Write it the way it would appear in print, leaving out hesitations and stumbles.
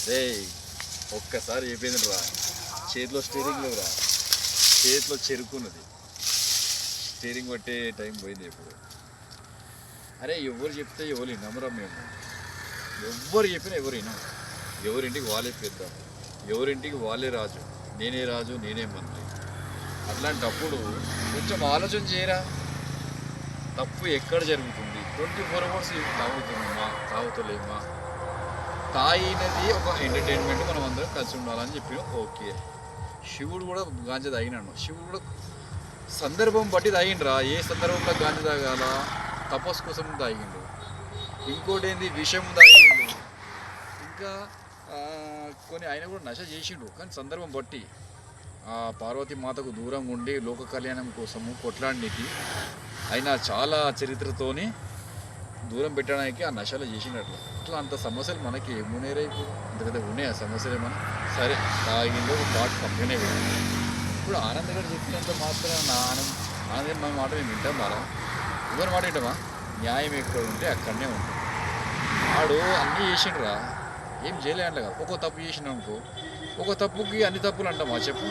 రే ఒక్కసారి చెప్పింది రా, చేతిలో స్టీరింగ్ లేదురా, చేతిలో చెరుకున్నది, స్టీరింగ్ పట్టే టైం పోయింది ఇప్పుడు. అరే ఎవరు చెప్తే ఎవరు వినమురా మేము, ఎవ్వరు చెప్పినా ఎవరు వినం. ఎవరింటికి వాళ్ళే పెద్ద, ఎవరింటికి వాళ్ళే రాజు, నేనే రాజు నేనే మంత్రి. అట్లాంటప్పుడు కొంచెం ఆలోచన చేయరా, తప్పు ఎక్కడ జరుగుతుంది. 24 అవర్స్ తాగుతున్నామా తాగుతలేమా, తాగినది ఒక ఎంటర్టైన్మెంట్, మనం అందరం కలిసి ఉండాలని చెప్పి ఓకే. శివుడు కూడా గాంజా తాగినాడు, శివుడు కూడా సందర్భం బట్టి తాగిండ్రా. ఏ సందర్భంలో గాంజా తాగాల, తపస్సు కోసం తాగిండు. ఇంకోటి ఏంది, విషం తాగిండు. ఇంకా కొన్ని ఆయన కూడా నశ చేసిండు, కానీ సందర్భం బట్టి. ఆ పార్వతీ మాతకు దూరంగా ఉండి లోక కళ్యాణం కోసము కొట్లాడికి ఆయన చాలా చరిత్రతోని దూరం పెట్టడానికి ఆ నశలు చేసినట్లు. అట్లా అంత సమస్యలు మనకి ఏమునేరా ఇప్పుడు, అంతకైతే ఉన్నాయి ఆ సమస్యలు ఏమన్నా. సరే తాగిందో ఒక పాట పక్కనే వెళ్ళి, ఇప్పుడు ఆనంద్ గారు చెప్పినంత మాత్రం ఆనందం మన మాట మేము వింటాం మారా, ఎవరి మాట వింటామా? న్యాయం ఎక్కడ ఉంటే అక్కడనే ఉంటుంది. వాడు అన్నీ చేసిండ్రా, ఏం చేయలే అంట కదా. ఒక తప్పు చేసిన అనుకో, ఒక తప్పుకి అన్ని తప్పులు అంటామా చెప్పు.